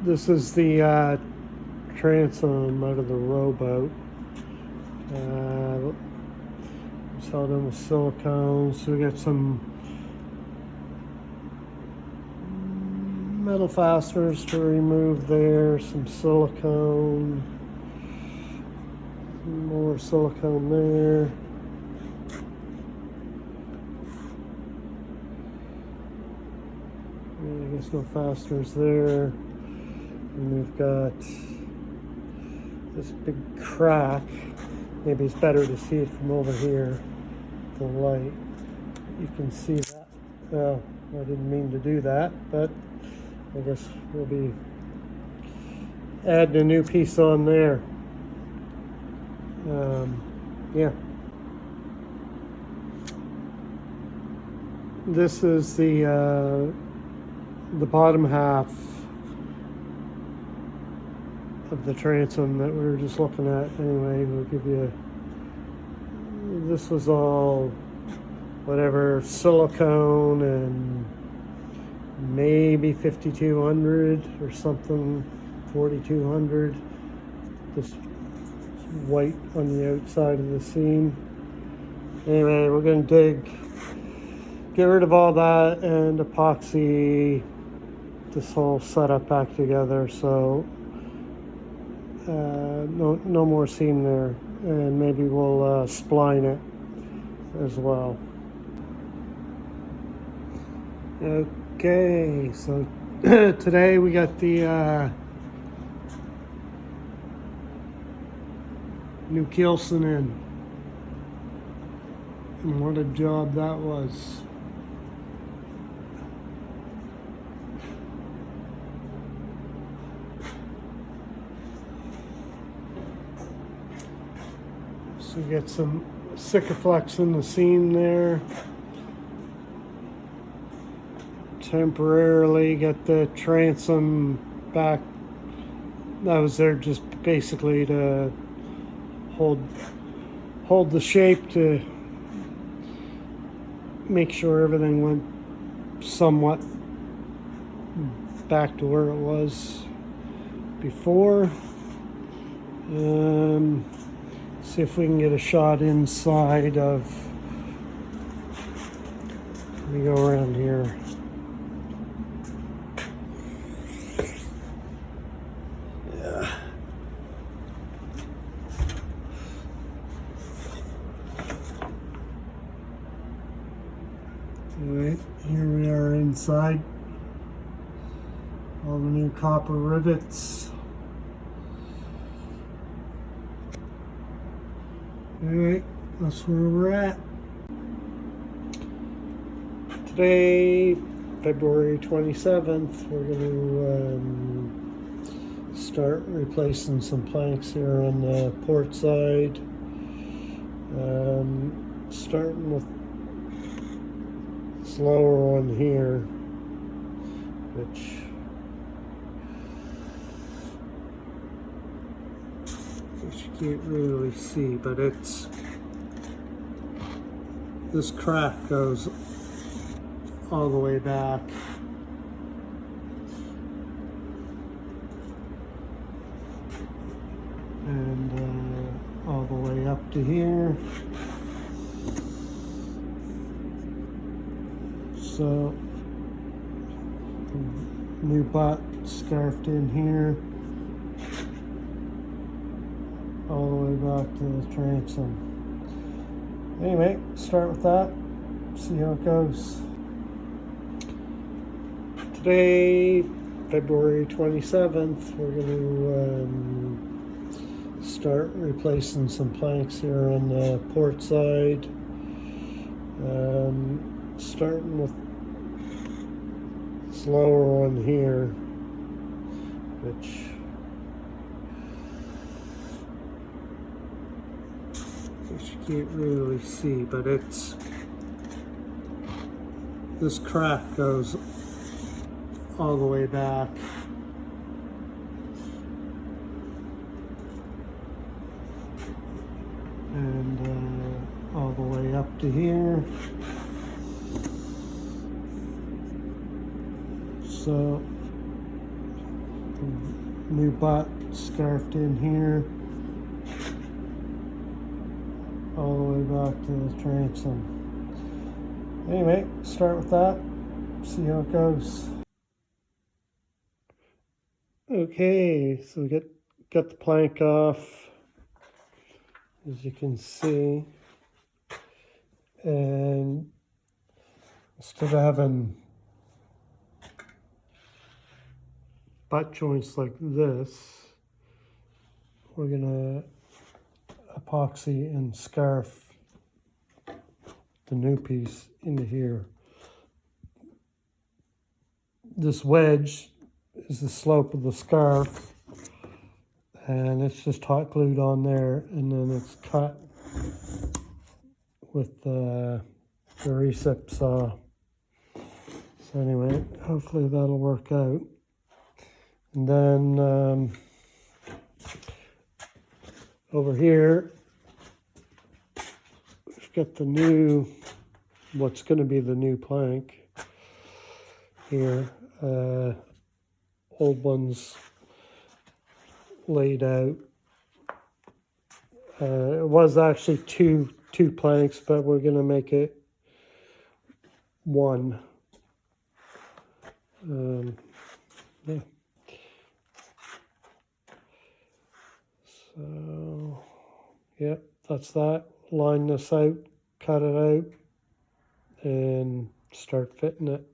This is the transom out of the rowboat. It's held in with silicone, so we got some metal fasteners to remove there, some silicone, more silicone there. I guess no fasteners there. And we've got this big crack. Maybe it's better to see it from over here, the light. You can see that. Well, I didn't mean to do that, but I guess we'll be adding a new piece on there. Yeah. This is the bottom half of the transom that we were just looking at. Anyway, we'll give you, this was all whatever, silicone and maybe 5200 or something, 4200. This white on the outside of the seam. Anyway, we're going to get rid of all that and epoxy this whole setup back together, so no more seam there, and maybe we'll spline it as well. Okay, so today we got the new keelson in, and what a job that was. So we get some Sikaflex in the seam there. Temporarily get the transom back. That was there just basically to hold the shape, to make sure everything went somewhat back to where it was before. See if we can get a shot inside of, let me go around here. Yeah. Alright, here we are inside. All the new copper rivets. Alright, that's where we're at. Today, February 27th, we're going to start replacing some planks here on the port side. Starting with this lower one here, which you can't really see, but it's, this crack goes all the way back. And all the way up to here. So, new butt scarfed in here, all the way back to the transom. Anyway, start with that, see how it goes. Today, February 27th, we're going to start replacing some planks here on the port side. Starting with this lower one here, which you can't really see, but it's, this crack goes all the way back. And all the way up to here. So, new butt scarfed in here all the way back to the transom. Anyway, start with that, see how it goes. Okay, so we got the plank off, as you can see, and instead of having butt joints like this, we're gonna epoxy and scarf the new piece into here. This wedge is the slope of the scarf, and it's just hot glued on there, and then it's cut with the recip saw. So anyway, hopefully that'll work out. And then over here, we've got the new, what's going to be the new plank here. Old ones laid out. It was actually two planks, but we're going to make it one. Yeah. So, yeah, that's that. Line this out, cut it out, and start fitting it.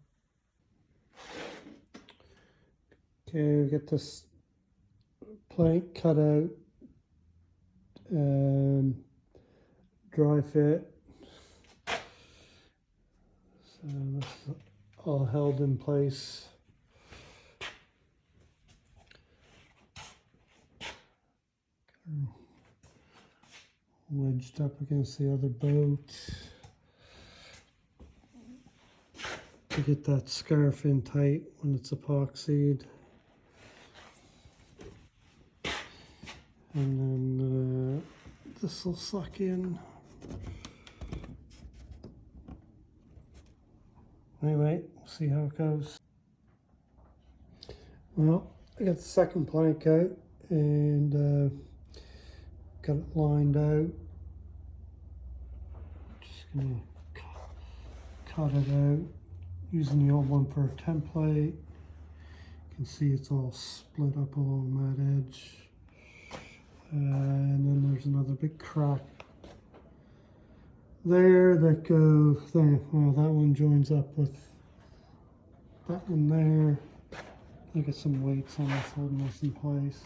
Okay, we get this plank cut out, dry fit. So this is all held in place. Wedged up against the other boat to get that scarf in tight when it's epoxied. And then this will suck in. Anyway, we'll see how it goes. Well, I got the second plank out and got it lined out. Just gonna cut it out using the old one for a template. You can see it's all split up along that edge. And then there's another big crack there that goes there. Well, that one joins up with that one there. I got some weights on this holding this in place.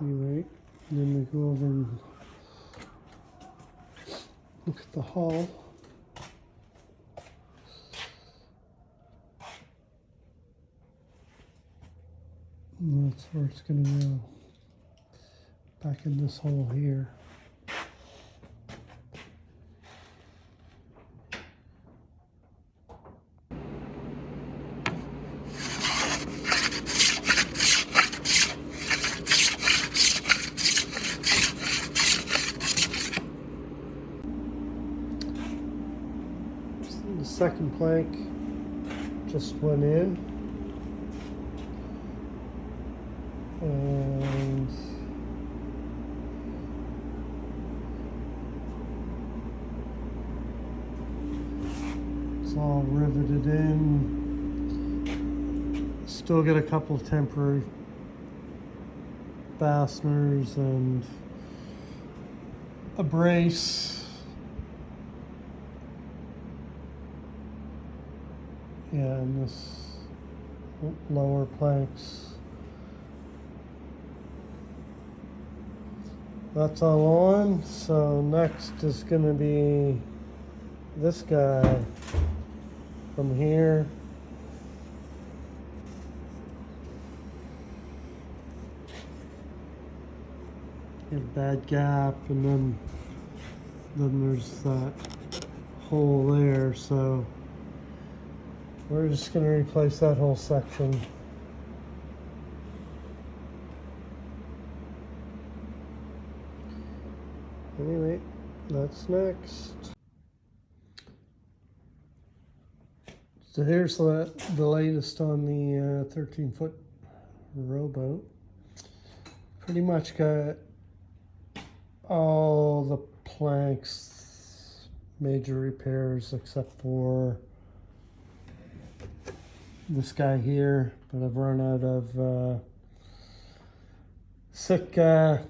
Anyway, and then we go over and look at the hull. And that's where it's going to go, back in this hole here. The second plank just went in, and it's all riveted in. Still got a couple of temporary fasteners and a brace. Yeah, and this lower planks. That's all on. So next is going to be this guy from here. Get a bad gap, and then there's that hole there. So we're just going to replace that whole section. Anyway, that's next. So here's the latest on the 13-foot rowboat. Pretty much got all the planks, major repairs except for this guy here, but I've run out of Sitka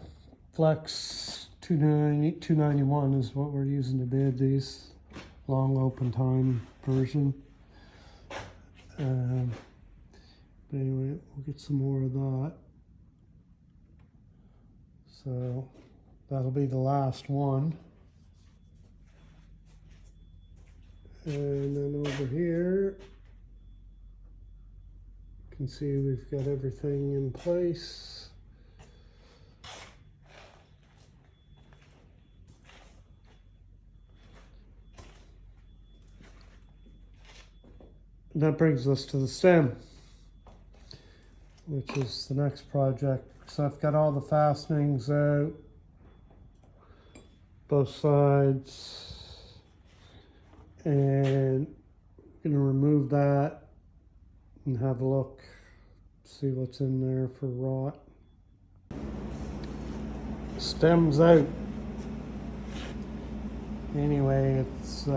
Flex 291 is what we're using to bid these, long open time version. But anyway, we'll get some more of that. So that'll be the last one. And then over here, you can see we've got everything in place. And that brings us to the stem, which is the next project. So I've got all the fastenings out, both sides, and I'm gonna remove that and have a look, see what's in there for rot. Stem's out. Anyway, it's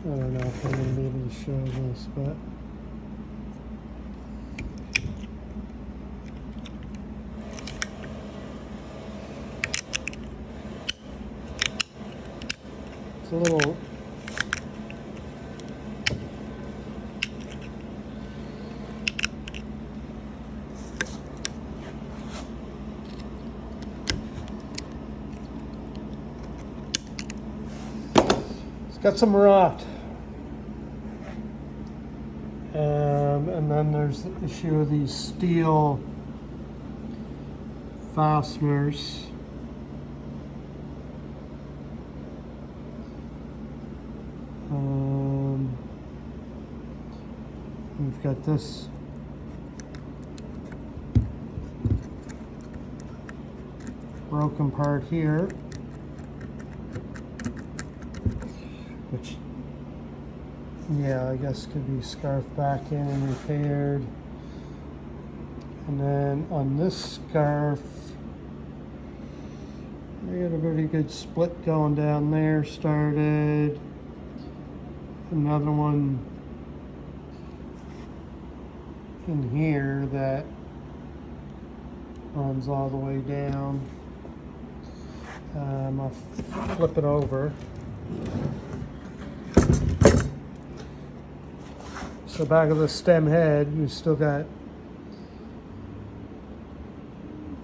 I don't know if I'm going to be able to show this, but it's a little it's got some rot. And then there's the issue of these steel fasteners. We've got this broken part here, which, yeah, I guess could be scarfed back in and repaired. And then on this scarf, I got a pretty good split going down there, started. Another one in here that runs all the way down. I'll flip it over. So back of the stem head, we've still got,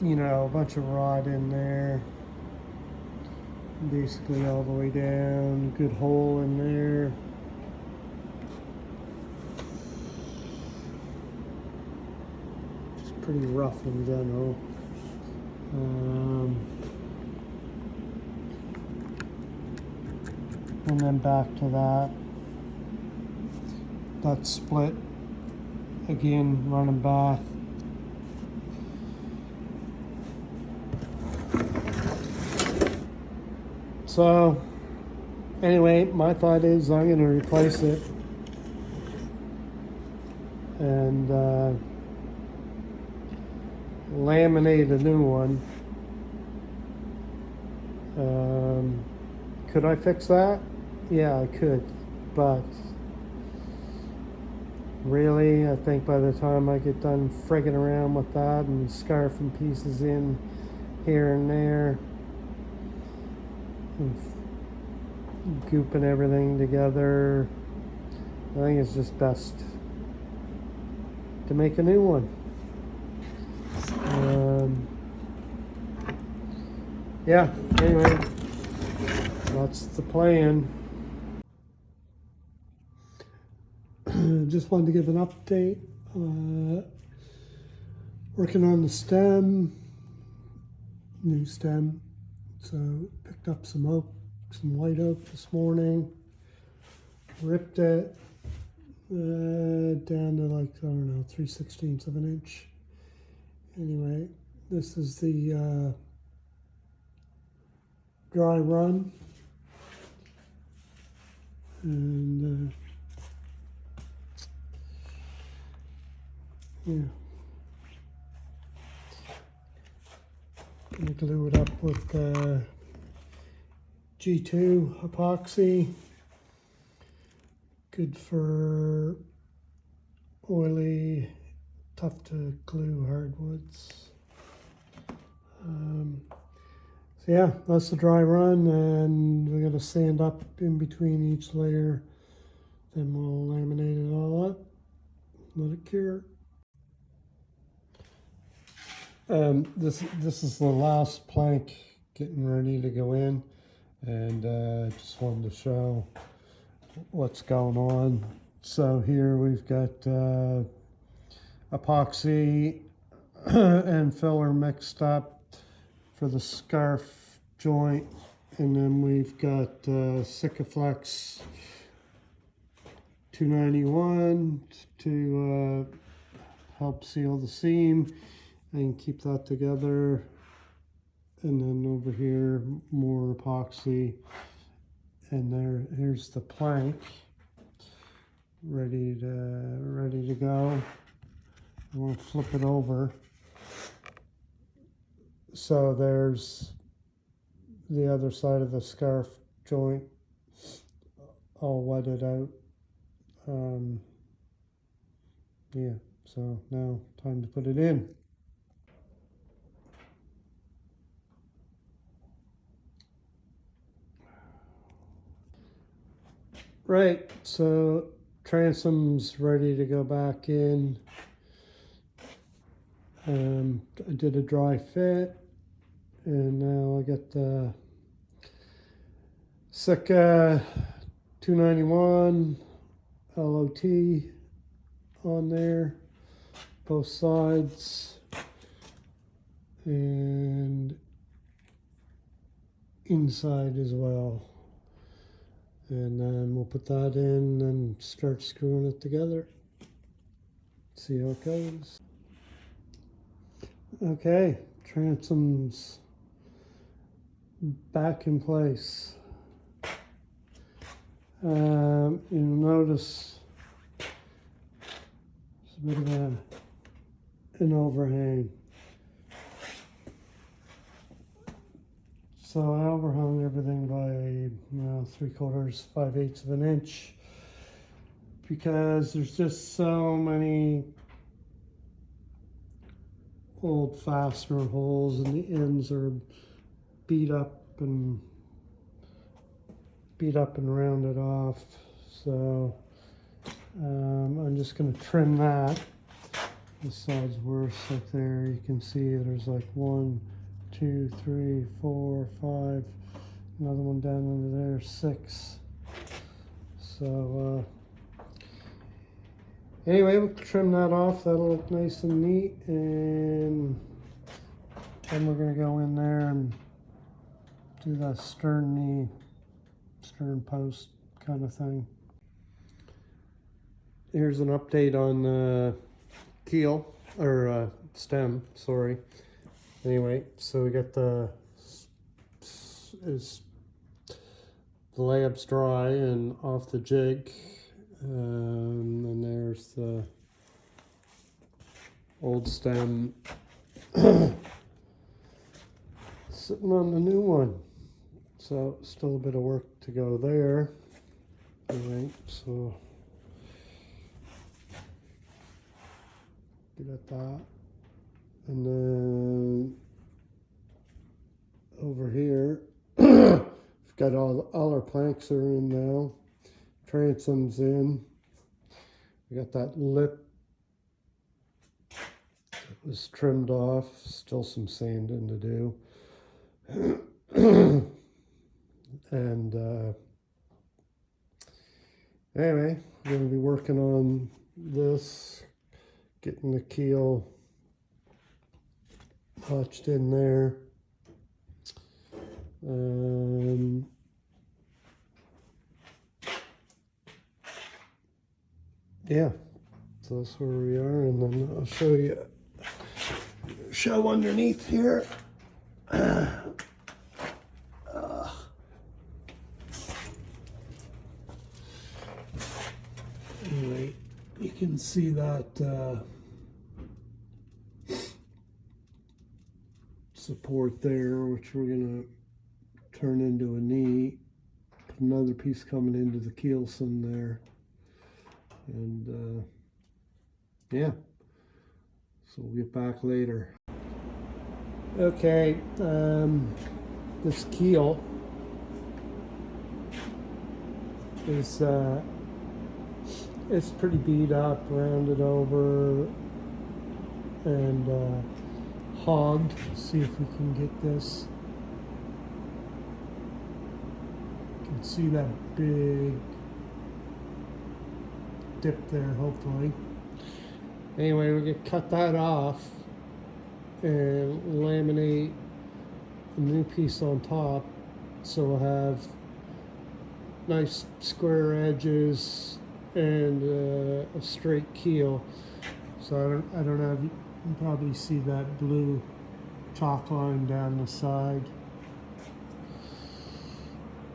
you know, a bunch of rod in there. Basically all the way down, good hole in there. Just pretty rough in general. And then back to that. That's split. Again, running back. So, anyway, my thought is I'm going to replace it and laminate a new one. Could I fix that? Yeah, I could, but really, I think by the time I get done frigging around with that and scarfing pieces in here and there, and gooping everything together, I think it's just best to make a new one. Yeah, anyway, that's the plan. Just wanted to give an update. Working on the stem, new stem. So picked up some oak, some white oak this morning. Ripped it down to like, I don't know, 3/16 of an inch. Anyway, this is the dry run. And yeah, gonna glue it up with G2 epoxy. Good for oily, tough to glue hardwoods. So yeah, that's the dry run, and we're going to sand up in between each layer. Then we'll laminate it all up, let it cure. This is the last plank getting ready to go in, and just wanted to show what's going on. So here we've got epoxy and filler mixed up for the scarf joint, and then we've got Sikaflex 291 to help seal the seam and keep that together. And then over here more epoxy, and here's the plank ready to go. I'm going to flip it over. So there's the other side of the scarf joint all wetted out. Yeah, so now time to put it in. Right, so Transom's ready to go back in. I did a dry fit, and now I got the Sika 291 LOT on there, both sides, and inside as well. And then we'll put that in and start screwing it together. See how it goes. Okay, Transom's back in place. You'll notice there's a bit of an overhang. So I overhung everything by 3/4, 5/8 of an inch, because there's just so many old fastener holes, and the ends are beat up and rounded off. So I'm just going to trim that. This side's worse. Like there, you can see there's like 1, 2, 3, 4, 5, another one down under there, 6. So anyway, we'll trim that off. That'll look nice and neat, and then we're going to go in there and do that stern post kind of thing. Here's an update on the keel, or stem, sorry. Anyway, so we got the layup's dry and off the jig, and there's the old stem sitting on the new one. So still a bit of work to go there. Alright, so get at that. And then over here, we've got all our planks are in now. Transom's in. We got that lip that was trimmed off. Still some sanding to do. And anyway, we're going to be working on this, getting the keel notched in there. Yeah, so that's where we are, and then I'll show underneath here. anyway, you can see that support there, which we're going to turn into a knee. Put another piece coming into the keelson there. And yeah, so we'll get back later. Okay, this keel is it's pretty beat up, rounded over, and hogged. See if we can get this. You can see that big dip there, hopefully. Anyway, we're going to cut that off and laminate a new piece on top, so we'll have nice square edges and a straight keel. So I don't know if you can probably see that blue chalk line down the side.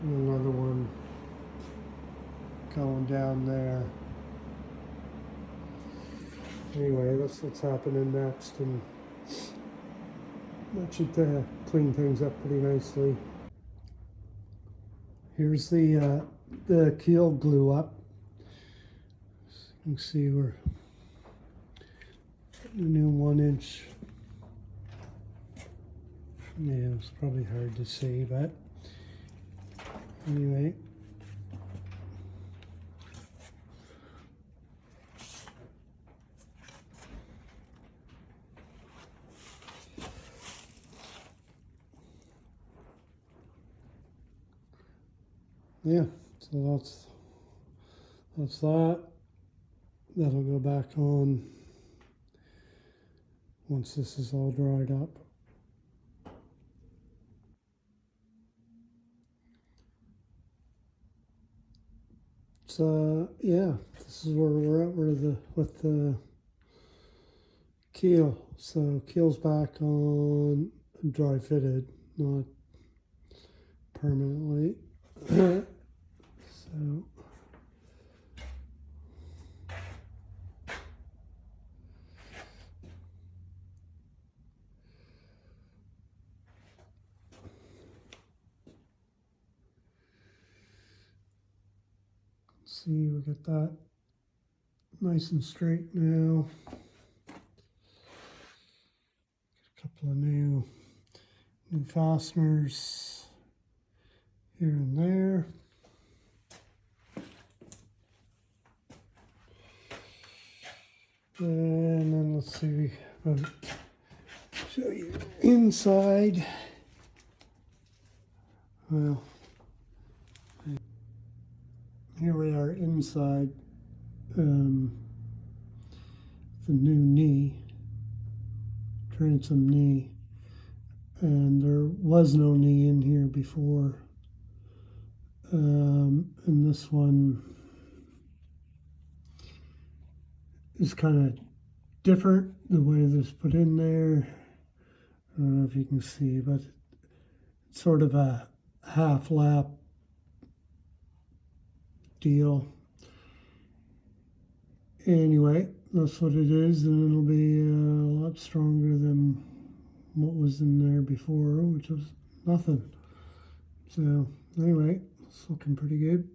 And another one going down there. Anyway, that's what's happening next, and that should clean things up pretty nicely. Here's the keel glue up. So you can see we're putting a new 1-inch. Yeah, it's probably hard to see, but anyway. Yeah, so that's that. That'll go back on once this is all dried up. So yeah, this is where we're at with the keel. So keel's back on, dry fitted, not permanently. So see, we get that nice and straight now. A couple of new fasteners here and there. And then let's see, I'll show you inside. Well, here we are inside the new knee, transom knee, and there was no knee in here before, and this one is kind of different, the way this put in there. I don't know if you can see, but it's sort of a half lap deal. Anyway, that's what it is, and it'll be a lot stronger than what was in there before, which was nothing. So anyway, it's looking pretty good.